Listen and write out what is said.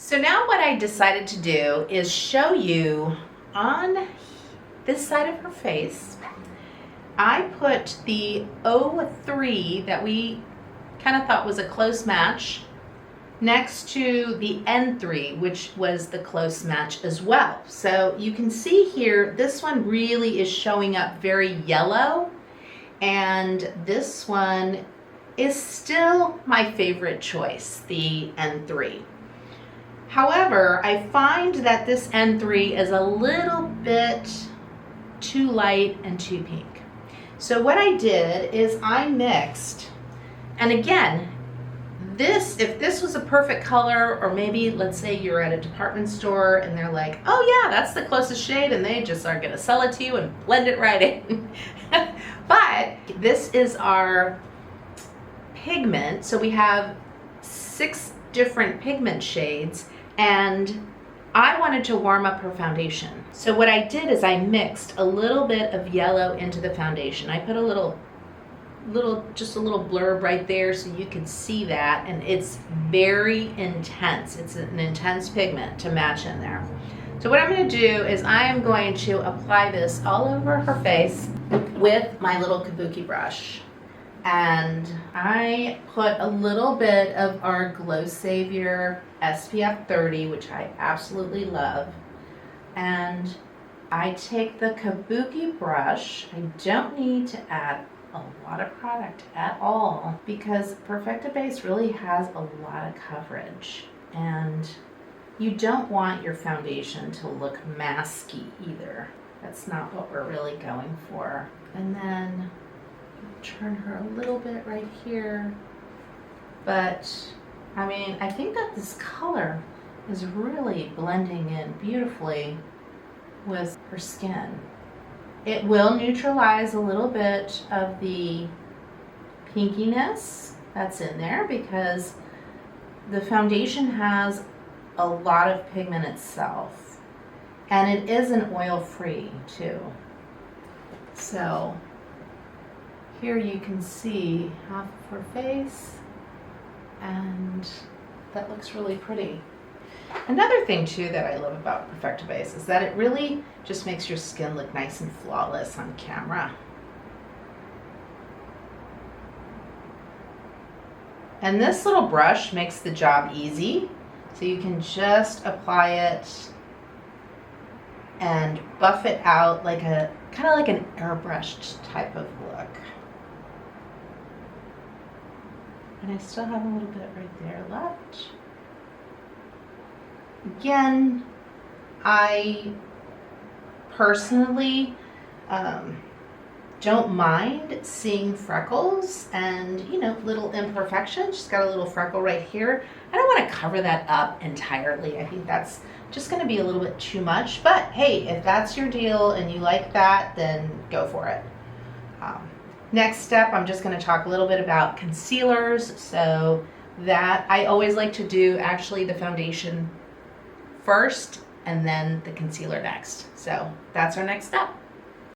So now what I decided to do is show you on this side of her face, I put the 03 that we kind of thought was a close match next to the N3, which was the close match as well. So you can see here, this one really is showing up very yellow, and this one is still my favorite choice, the N3. However, I find that this N3 is a little bit too light and too pink. So what I did is I mixed, and again, if this was a perfect color, or maybe let's say you're at a department store and they're like, oh yeah, that's the closest shade, and they just are gonna sell it to you and blend it right in. But this is our pigment, so we have 6 different pigment shades, and I wanted to warm up her foundation. So what I did is I mixed a little bit of yellow into the foundation. I put just a little blurb right there so you can see that, and it's very intense. It's an intense pigment to match in there. So what I'm going to do is I am going to apply this all over her face with my little kabuki brush. And I put a little bit of our Glow Savior SPF 30, which I absolutely love. And I take the kabuki brush. I don't need to add a lot of product at all because Perfecta Base really has a lot of coverage, and you don't want your foundation to look masky either. That's not what we're really going for. And then turn her a little bit right here, but I mean, I think that this color is really blending in beautifully with her skin. It will neutralize a little bit of the pinkiness that's in there because the foundation has a lot of pigment itself, and it is an oil-free too. So here you can see half of her face, and that looks really pretty. Another thing too that I love about Perfecta Base is that it really just makes your skin look nice and flawless on camera. And this little brush makes the job easy, so you can just apply it and buff it out like a kind of like an airbrushed type of look. And I still have a little bit right there left. Again, I personally don't mind seeing freckles and, you know, little imperfections. She's got a little freckle right here. I don't want to cover that up entirely. I think that's just going to be a little bit too much. But hey, if that's your deal and you like that, then go for it. Next step, I'm just going to talk a little bit about concealers. So that I always like to do actually the foundation first and then the concealer next. So that's our next step.